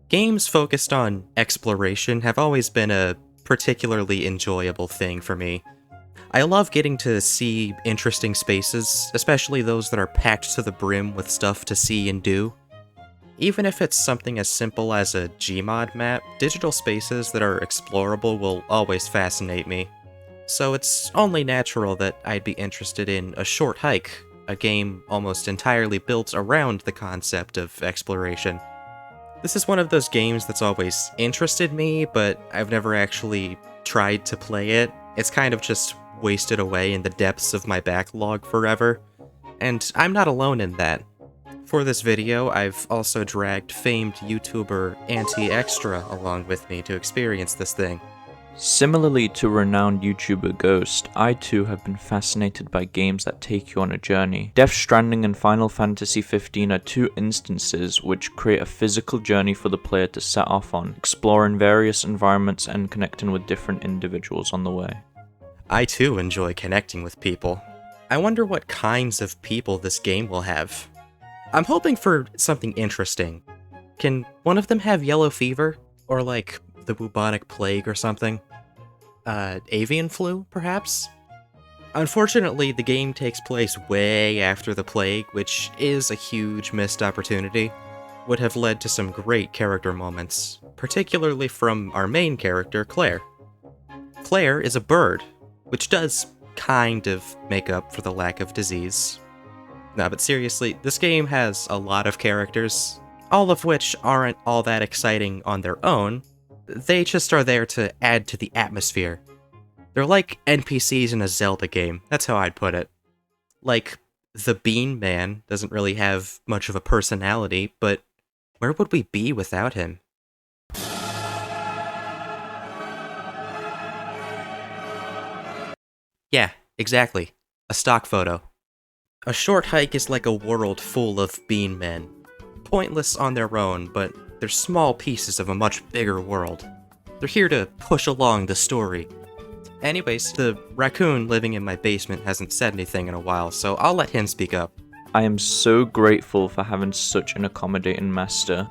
Games focused on exploration have always been a particularly enjoyable thing for me. I love getting to see interesting spaces, especially those that are packed to the brim with stuff to see and do. Even if it's something as simple as a Gmod map, digital spaces that are explorable will always fascinate me. So it's only natural that I'd be interested in A Short Hike, a game almost entirely built around the concept of exploration. This is one of those games that's always interested me, but I've never actually tried to play it. It's kind of just wasted away in the depths of my backlog forever, and I'm not alone in that. For this video, I've also dragged famed YouTuber antiXTRA along with me to experience this thing. Similarly to renowned YouTuber Goast, I too have been fascinated by games that take you on a journey. Death Stranding and Final Fantasy XV are two instances which create a physical journey for the player to set off on, exploring various environments and connecting with different individuals on the way. I too enjoy connecting with people. I wonder what kinds of people this game will have. I'm hoping for something interesting. Can one of them have yellow fever? Or like the bubonic plague or something? Avian flu, perhaps? Unfortunately, the game takes place way after the plague, which is a huge missed opportunity. Would have led to some great character moments, particularly from our main character, Claire. Claire is a bird, which does kind of make up for the lack of disease. No, but seriously, this game has a lot of characters, all of which aren't all that exciting on their own. They just are there to add to the atmosphere. They're like NPCs in a Zelda game, that's how I'd put it. Like, the Bean Man doesn't really have much of a personality, but where would we be without him? Yeah, exactly. A stock photo. A Short Hike is like a world full of bean men. Pointless on their own, but they're small pieces of a much bigger world. They're here to push along the story. Anyways, the raccoon living in my basement hasn't said anything in a while, so I'll let him speak up. I am so grateful for having such an accommodating master.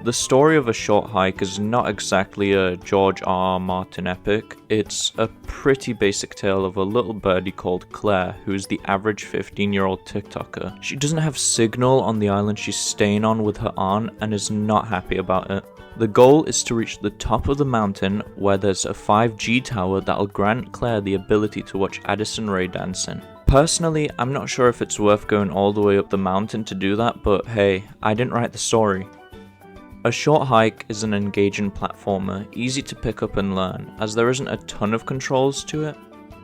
The story of A Short Hike is not exactly a George R. R. Martin epic. It's a pretty basic tale of a little birdie called Claire, who is the average 15-year-old TikToker. She doesn't have signal on the island she's staying on with her aunt and is not happy about it. The goal is to reach the top of the mountain where there's a 5G tower that'll grant Claire the ability to watch Addison Rae dancing. Personally, I'm not sure if it's worth going all the way up the mountain to do that, but hey, I didn't write the story. A Short Hike is an engaging platformer, easy to pick up and learn, as there isn't a ton of controls to it.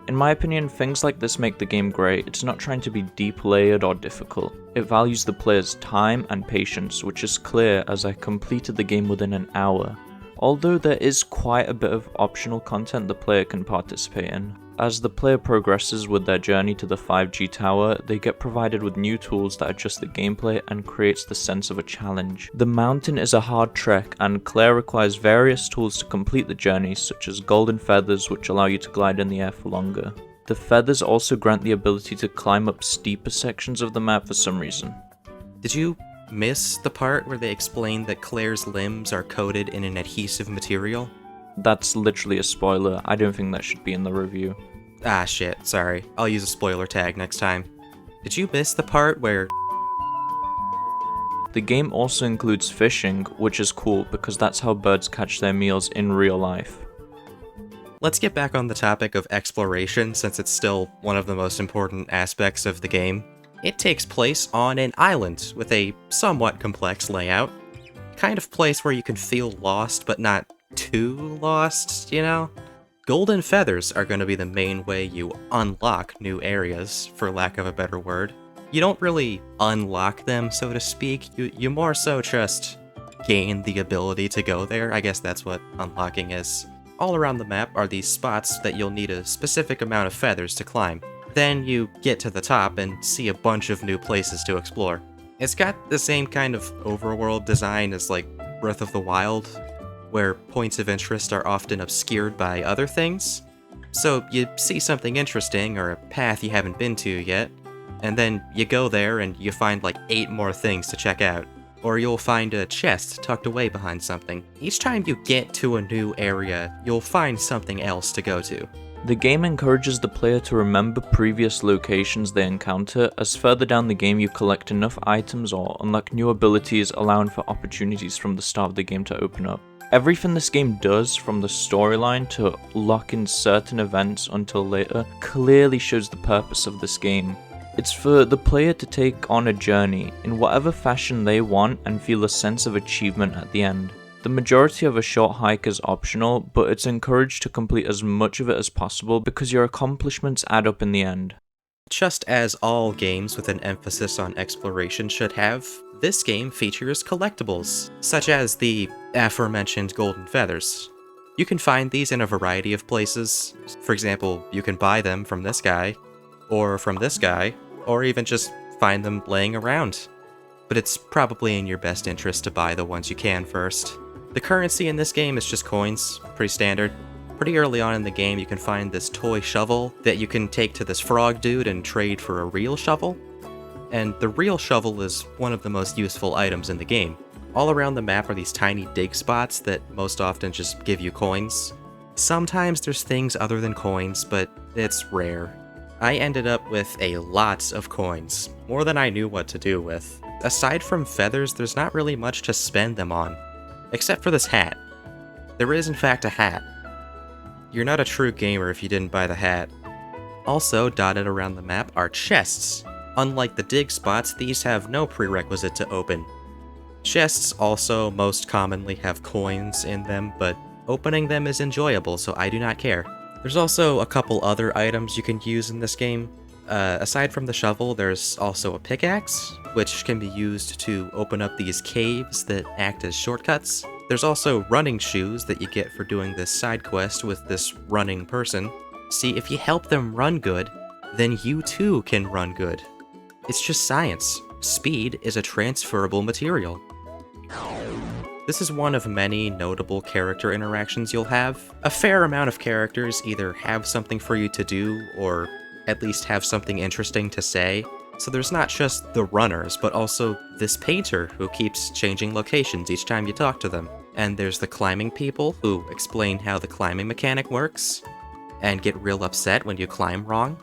In my opinion, things like this make the game great. It's not trying to be deep layered or difficult. It values the player's time and patience, which is clear as I completed the game within an hour. Although there is quite a bit of optional content the player can participate in. As the player progresses with their journey to the 5G tower, they get provided with new tools that adjust the gameplay and creates the sense of a challenge. The mountain is a hard trek, and Claire requires various tools to complete the journey, such as golden feathers which allow you to glide in the air for longer. The feathers also grant the ability to climb up steeper sections of the map for some reason. Did you miss the part where they explained that Claire's limbs are coated in an adhesive material? That's literally a spoiler. I don't think that should be in the review. Ah shit, sorry. I'll use a spoiler tag next time. Did you miss the part where... The game also includes fishing, which is cool because that's how birds catch their meals in real life. Let's get back on the topic of exploration, since it's still one of the most important aspects of the game. It takes place on an island with a somewhat complex layout. Kind of place where you can feel lost, but not too lost, you know? Golden feathers are going to be the main way you unlock new areas, for lack of a better word. You don't really unlock them, so to speak, you more so just gain the ability to go there. I guess that's what unlocking is. All around the map are these spots that you'll need a specific amount of feathers to climb. Then you get to the top and see a bunch of new places to explore. It's got the same kind of overworld design as like Breath of the Wild, where points of interest are often obscured by other things. So you see something interesting or a path you haven't been to yet, and then you go there and you find like 8 more things to check out. or you'll find a chest tucked away behind something. Each time you get to a new area, you'll find something else to go to. The game encourages the player to remember previous locations they encounter, as further down the game you collect enough items or unlock new abilities, allowing for opportunities from the start of the game to open up. Everything this game does, from the storyline to lock in certain events until later, clearly shows the purpose of this game. It's for the player to take on a journey in whatever fashion they want and feel a sense of achievement at the end. The majority of a short hike is optional, but it's encouraged to complete as much of it as possible because your accomplishments add up in the end. Just as all games with an emphasis on exploration should have, this game features collectibles, such as the aforementioned golden feathers. You can find these in a variety of places. For example, you can buy them from this guy, or from this guy, or even just find them laying around. But it's probably in your best interest to buy the ones you can first. The currency in this game is just coins, pretty standard. Pretty early on in the game you can find this toy shovel that you can take to this frog dude and trade for a real shovel. And the real shovel is one of the most useful items in the game. All around the map are these tiny dig spots that most often just give you coins. Sometimes there's things other than coins, but it's rare. I ended up with a lot of coins, more than I knew what to do with. Aside from feathers, there's not really much to spend them on. Except for this hat. There is in fact a hat. You're not a true gamer if you didn't buy the hat. Also dotted around the map are chests. Unlike the dig spots, these have no prerequisite to open. Chests also most commonly have coins in them, but opening them is enjoyable, so I do not care. There's also a couple other items you can use in this game. Aside from the shovel, there's also a pickaxe, which can be used to open up these caves that act as shortcuts. There's also running shoes that you get for doing this side quest with this running person. See, if you help them run good, then you too can run good. It's just science. Speed is a transferable material. This is one of many notable character interactions you'll have. A fair amount of characters either have something for you to do, or at least have something interesting to say. So there's not just the runners, but also this painter who keeps changing locations each time you talk to them. And there's the climbing people who explain how the climbing mechanic works, and get real upset when you climb wrong.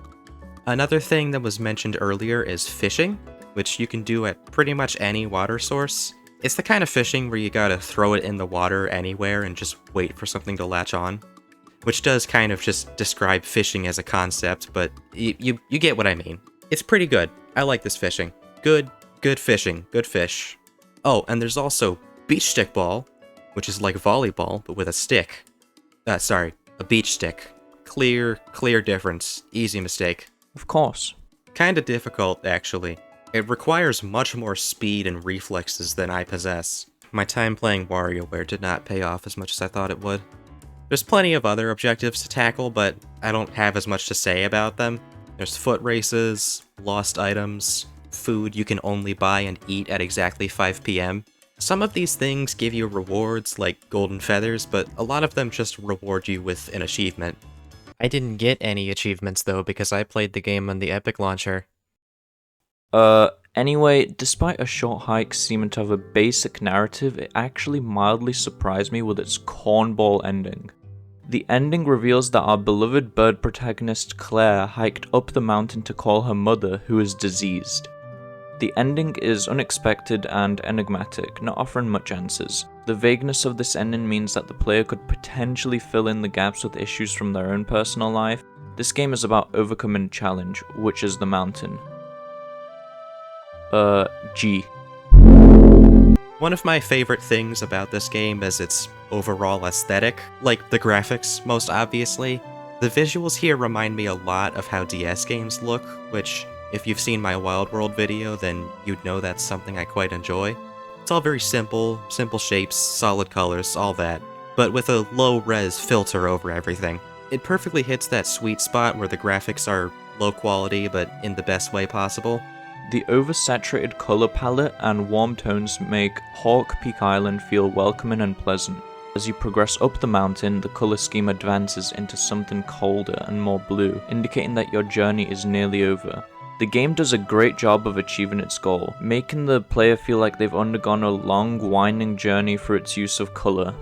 Another thing that was mentioned earlier is fishing, which you can do at pretty much any water source. It's the kind of fishing where you gotta throw it in the water anywhere and just wait for something to latch on. Which does kind of just describe fishing as a concept, but you get what I mean. It's pretty good. I like this fishing. Good fishing. Good fish. Oh, and there's also beach stick ball, which is like volleyball, but with a stick. Sorry, a beach stick. Clear difference. Easy mistake. Of course. Kinda difficult, actually. It requires much more speed and reflexes than I possess. My time playing WarioWare did not pay off as much as I thought it would. There's plenty of other objectives to tackle, but I don't have as much to say about them. There's foot races, lost items, food you can only buy and eat at exactly 5 PM. Some of these things give you rewards, like golden feathers, but a lot of them just reward you with an achievement. I didn't get any achievements though, because I played the game on the Epic launcher. Anyway, despite a short hike seeming to have a basic narrative, it actually mildly surprised me with its cornball ending. The ending reveals that our beloved bird protagonist Claire hiked up the mountain to call her mother, who is diseased. The ending is unexpected and enigmatic, not offering much answers. The vagueness of this ending means that the player could potentially fill in the gaps with issues from their own personal life. This game is about overcoming a challenge, which is the mountain. G. One of my favorite things about this game is its overall aesthetic, like the graphics, most obviously. The visuals here remind me a lot of how DS games look, which, if you've seen my Wild World video, then you'd know that's something I quite enjoy. It's all very simple shapes, solid colors, all that, but with a low-res filter over everything. It perfectly hits that sweet spot where the graphics are low quality, but in the best way possible. The oversaturated color palette and warm tones make Hawk Peak Island feel welcoming and pleasant. As you progress up the mountain, the color scheme advances into something colder and more blue, indicating that your journey is nearly over. The game does a great job of achieving its goal, making the player feel like they've undergone a long, winding journey through its use of color.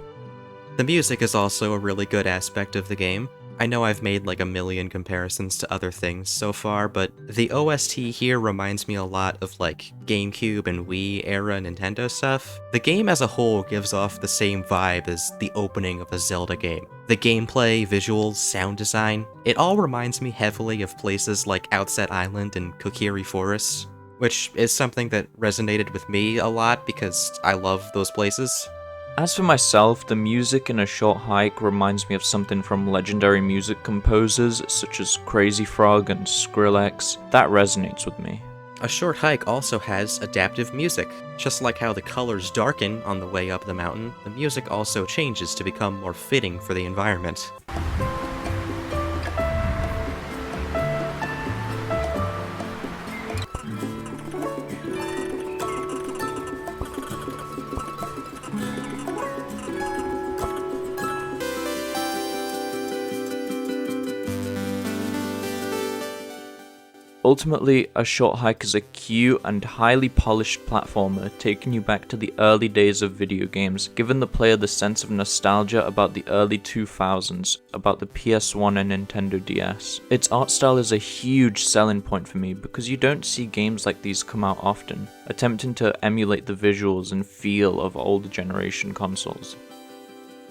The music is also a really good aspect of the game. I know I've made like a million comparisons to other things so far, but the OST here reminds me a lot of like GameCube and Wii era Nintendo stuff. The game as a whole gives off the same vibe as the opening of a Zelda game. The gameplay, visuals, sound design, it all reminds me heavily of places like Outset Island and Kokiri Forest, which is something that resonated with me a lot because I love those places. As for myself, the music in A Short Hike reminds me of something from legendary music composers such as Crazy Frog and Skrillex. That resonates with me. A Short Hike also has adaptive music. Just like how the colors darken on the way up the mountain, the music also changes to become more fitting for the environment. Ultimately, A Short Hike is a cute and highly polished platformer, taking you back to the early days of video games, giving the player the sense of nostalgia about the early 2000s, about the PS1 and Nintendo DS. Its art style is a huge selling point for me because you don't see games like these come out often, attempting to emulate the visuals and feel of older generation consoles.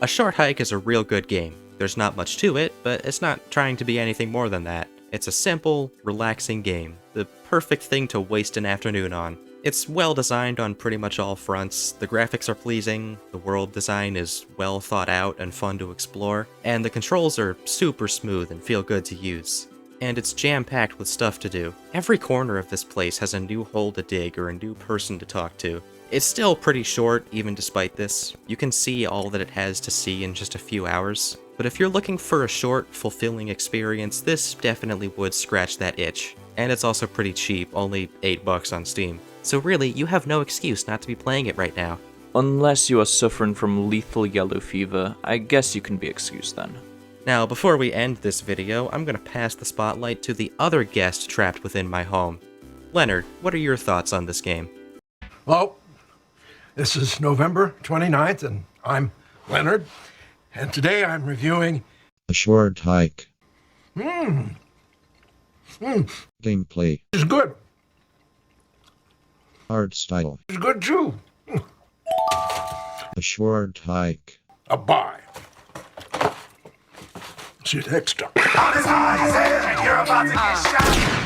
A Short Hike is a real good game. There's not much to it, but it's not trying to be anything more than that. It's a simple, relaxing game, the perfect thing to waste an afternoon on. It's well designed on pretty much all fronts, the graphics are pleasing, the world design is well thought out and fun to explore, and the controls are super smooth and feel good to use. And it's jam-packed with stuff to do. Every corner of this place has a new hole to dig or a new person to talk to. It's still pretty short, even despite this. You can see all that it has to see in just a few hours. But if you're looking for a short, fulfilling experience, this definitely would scratch that itch. And it's also pretty cheap, only $8 on Steam. So really, you have no excuse not to be playing it right now. Unless you are suffering from lethal yellow fever, I guess you can be excused then. Now, before we end this video, I'm gonna pass the spotlight to the other guest trapped within my home. Leonard, what are your thoughts on this game? Hello, this is November 29th, and I'm Leonard. And today I'm reviewing A Short Hike. Gameplay. It's good. Art style. It's good too. A Short Hike. A buy. See you next time. On his head, you're about to get shot.